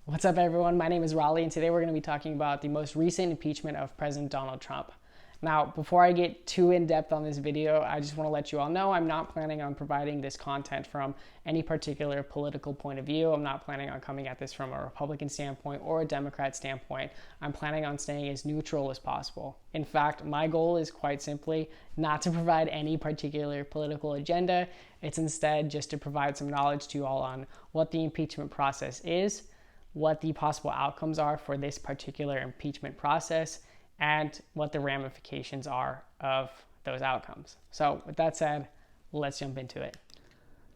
What's up, everyone? My name is Raleigh, and today we're going to be talking about the most recent impeachment of President Donald Trump. Now, before I get too in-depth on this video, I just want to let you all know I'm not planning on providing this content from any particular political point of view. I'm not planning on coming at this from a Republican standpoint or a Democrat standpoint. I'm planning on staying as neutral as possible. In fact, my goal is quite simply not to provide any particular political agenda. It's instead just to provide some knowledge to you all on what the impeachment process is, what the possible outcomes are for this particular impeachment process, and what the ramifications are of those outcomes. So with that said, let's jump into it.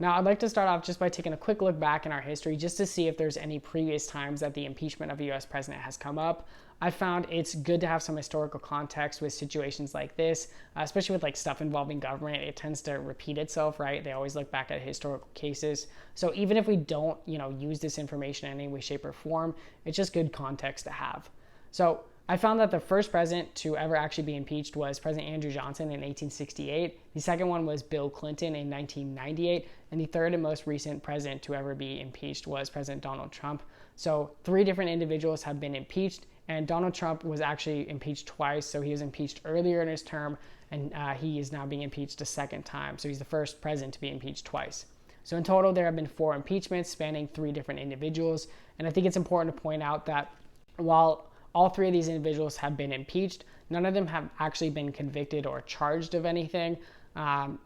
Now, I'd like to start off just by taking a quick look back in our history just to see if there's any previous times that the impeachment of a US president has come up. I found it's good to have some historical context with situations like this, especially with like stuff involving government. It tends to repeat itself, right? They always look back at historical cases. So even if we don't, use this information in any way, shape, or form, it's just good context to have. So I found that the first president to ever actually be impeached was President Andrew Johnson in 1868. The second one was Bill Clinton in 1998. And the third and most recent president to ever be impeached was President Donald Trump. So 3 different individuals have been impeached, and Donald Trump was actually impeached twice. So he was impeached earlier in his term, and he is now being impeached a second time. So he's the first president to be impeached twice. So in total, there have been 4 impeachments spanning 3 different individuals. And I think it's important to point out that while all 3 of these individuals have been impeached, none of them have actually been convicted or charged of anything.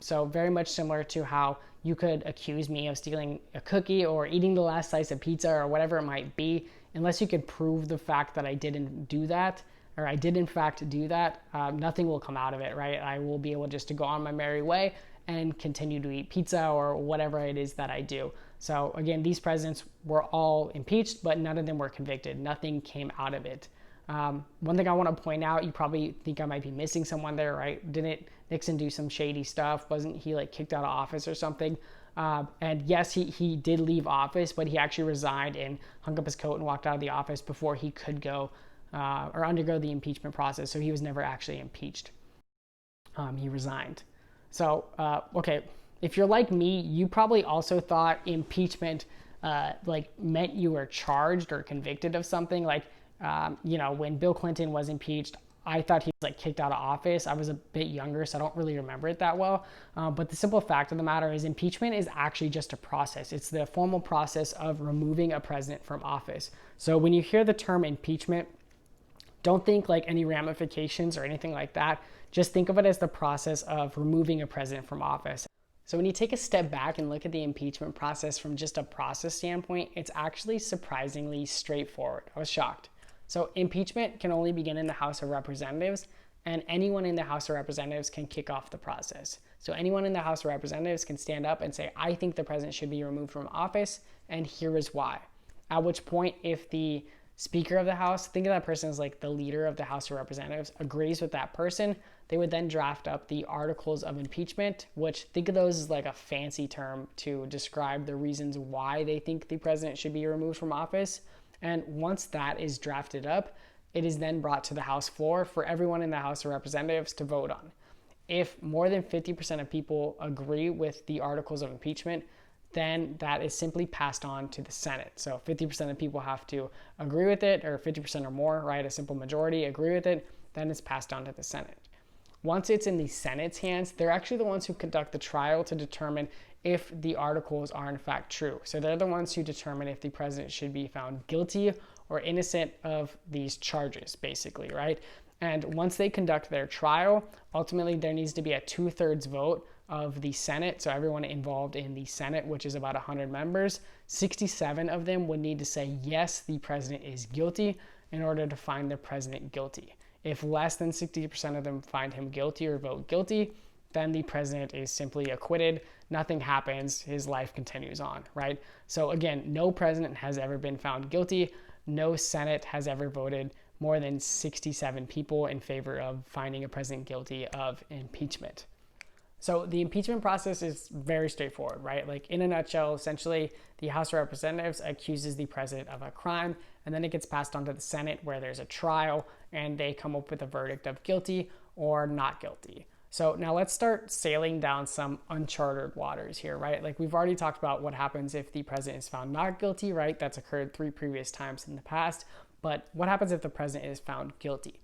So very much similar to how you could accuse me of stealing a cookie or eating the last slice of pizza or whatever it might be. Unless you could prove the fact that I didn't do that, or I did in fact do that, nothing will come out of it, right? I will be able just to go on my merry way and continue to eat pizza or whatever it is that I do. So again, these presidents were all impeached, but none of them were convicted. Nothing came out of it. One thing I want to point out, you probably think I might be missing someone there, right? Didn't Nixon do some shady stuff? Wasn't he like kicked out of office or something? And yes, he did leave office, but he actually resigned and hung up his coat and walked out of the office before he could go or undergo the impeachment process. So he was never actually impeached. He resigned. So, okay, if you're like me, you probably also thought impeachment meant you were charged or convicted of something. When Bill Clinton was impeached, I thought he was kicked out of office. I was a bit younger, so I don't really remember it that well. But the simple fact of the matter is impeachment is actually just a process. It's the formal process of removing a president from office. So when you hear the term impeachment, don't think like any ramifications or anything like that. Just think of it as the process of removing a president from office. So when you take a step back and look at the impeachment process from just a process standpoint, it's actually surprisingly straightforward. I was shocked. So impeachment can only begin in the House of Representatives, and anyone in the House of Representatives can kick off the process. So anyone in the House of Representatives can stand up and say, I think the president should be removed from office, and here is why. At which point, if the Speaker of the House, think of that person as like the leader of the House of Representatives, agrees with that person, they would then draft up the articles of impeachment, which think of those as like a fancy term to describe the reasons why they think the president should be removed from office. And once that is drafted up, it is then brought to the House floor for everyone in the House of Representatives to vote on. If more than 50% of people agree with the articles of impeachment, then that is simply passed on to the Senate. So 50% of people have to agree with it, or 50% or more, right? A simple majority agree with it, then it's passed on to the Senate. Once it's in the Senate's hands, they're actually the ones who conduct the trial to determine if the articles are in fact true. So they're the ones who determine if the president should be found guilty or innocent of these charges, basically, right? And once they conduct their trial, ultimately there needs to be a 2/3 vote of the Senate. So everyone involved in the Senate, which is about 100 members, 67 of them would need to say, yes, the president is guilty in order to find the president guilty. If less than 60% of them find him guilty or vote guilty, then the president is simply acquitted. Nothing happens. His life continues on, right? So again, no president has ever been found guilty. No Senate has ever voted more than 67 people in favor of finding a president guilty of impeachment. So the impeachment process is very straightforward, right? Like in a nutshell, essentially the House of Representatives accuses the president of a crime, and then it gets passed on to the Senate where there's a trial and they come up with a verdict of guilty or not guilty. So now let's start sailing down some uncharted waters here, right? Like we've already talked about what happens if the president is found not guilty, right? That's occurred 3 previous times in the past. But what happens if the president is found guilty?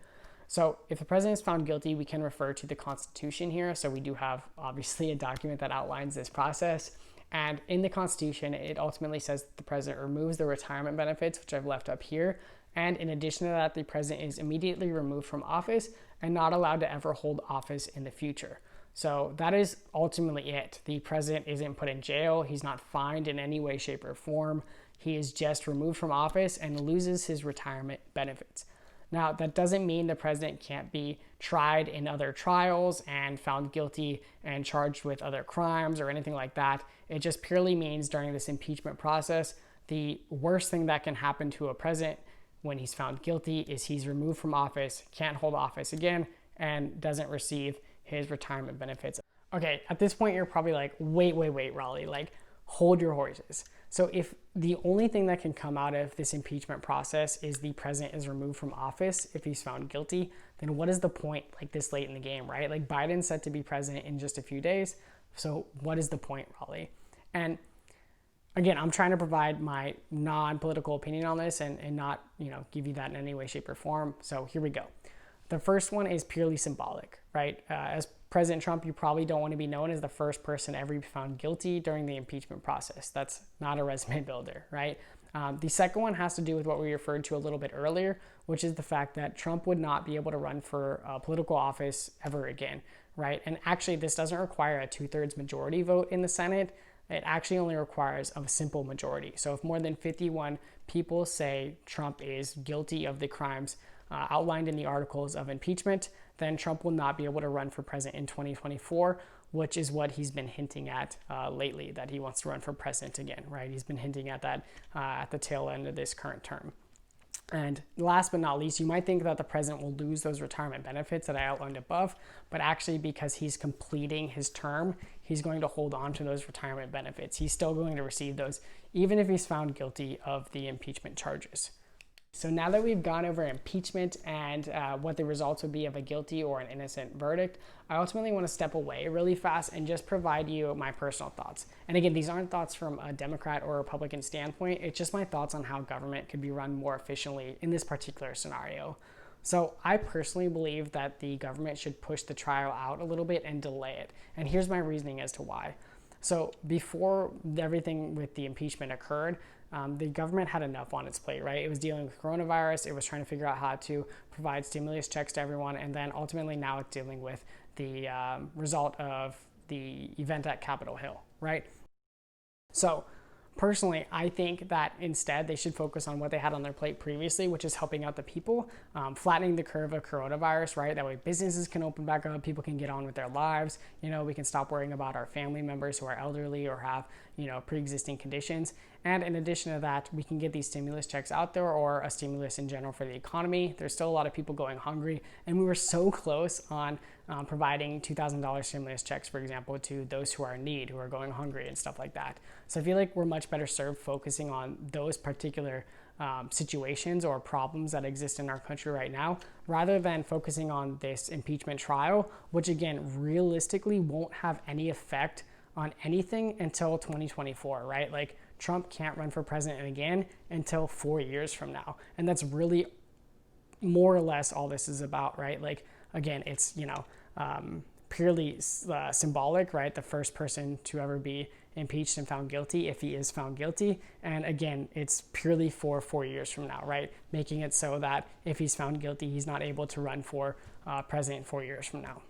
So if the president is found guilty, we can refer to the Constitution here. So we do have obviously a document that outlines this process. And in the Constitution, it ultimately says that the president removes the retirement benefits, which I've left up here. And in addition to that, the president is immediately removed from office and not allowed to ever hold office in the future. So that is ultimately it. The president isn't put in jail. He's not fined in any way, shape, or form. He is just removed from office and loses his retirement benefits. Now, that doesn't mean the president can't be tried in other trials and found guilty and charged with other crimes or anything like that. It just purely means during this impeachment process, the worst thing that can happen to a president when he's found guilty is he's removed from office, can't hold office again, and doesn't receive his retirement benefits. Okay, at this point, you're probably like, wait, Raleigh, like, hold your horses. So if the only thing that can come out of this impeachment process is the president is removed from office if he's found guilty, then what is the point like this late in the game, right? Like Biden's set to be president in just a few days. So what is the point, Raleigh? And again, I'm trying to provide my non-political opinion on this and not, give you that in any way, shape, or form. So here we go. The first one is purely symbolic, right? As President Trump, you probably don't want to be known as the first person ever found guilty during the impeachment process. That's not a resume builder, right? The second one has to do with what we referred to a little bit earlier, which is the fact that Trump would not be able to run for political office ever again, right? And actually, this doesn't require a 2/3 majority vote in the Senate. It actually only requires a simple majority. So if more than 51 people say Trump is guilty of the crimes outlined in the articles of impeachment, then Trump will not be able to run for president in 2024, which is what he's been hinting at lately, that he wants to run for president again, right? He's been hinting at that at the tail end of this current term. And last but not least, you might think that the president will lose those retirement benefits that I outlined above, but actually because he's completing his term, he's going to hold on to those retirement benefits. He's still going to receive those, even if he's found guilty of the impeachment charges. So now that we've gone over impeachment and what the results would be of a guilty or an innocent verdict, I ultimately want to step away really fast and just provide you my personal thoughts. And again, these aren't thoughts from a Democrat or Republican standpoint. It's just my thoughts on how government could be run more efficiently in this particular scenario. So I personally believe that the government should push the trial out a little bit and delay it. And here's my reasoning as to why. So before everything with the impeachment occurred, the government had enough on its plate, right? It was dealing with coronavirus. It was trying to figure out how to provide stimulus checks to everyone. And then ultimately now it's dealing with the result of the event at Capitol Hill, right? So personally, I think that instead they should focus on what they had on their plate previously, which is helping out the people, flattening the curve of coronavirus, right? That way businesses can open back up, people can get on with their lives. We can stop worrying about our family members who are elderly or have, pre-existing conditions. And in addition to that, we can get these stimulus checks out there or a stimulus in general for the economy. There's still a lot of people going hungry. And we were so close on providing $2,000 stimulus checks, for example, to those who are in need, who are going hungry and stuff like that. So I feel like we're much better served focusing on those particular situations or problems that exist in our country right now, rather than focusing on this impeachment trial, which again, realistically won't have any effect on anything until 2024, right? Like Trump can't run for president again until 4 years from now. And that's really more or less all this is about, right? Like, again, it's, purely symbolic, right? The first person to ever be impeached and found guilty, if he is found guilty. And again, it's purely for 4 years from now, right? Making it so that if he's found guilty, he's not able to run for president 4 years from now.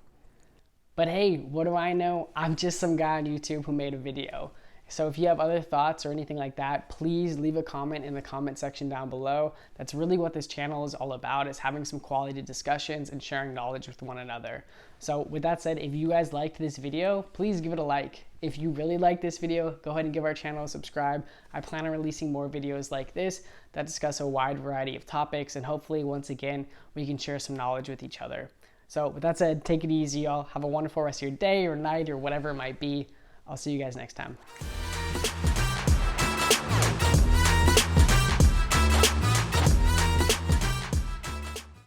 But hey, what do I know? I'm just some guy on YouTube who made a video. So if you have other thoughts or anything like that, please leave a comment in the comment section down below. That's really what this channel is all about, is having some quality discussions and sharing knowledge with one another. So with that said, if you guys liked this video, please give it a like. If you really like this video, go ahead and give our channel a subscribe. I plan on releasing more videos like this that discuss a wide variety of topics, and hopefully, once again, we can share some knowledge with each other. So with that said, take it easy, y'all. Have a wonderful rest of your day or night or whatever it might be. I'll see you guys next time.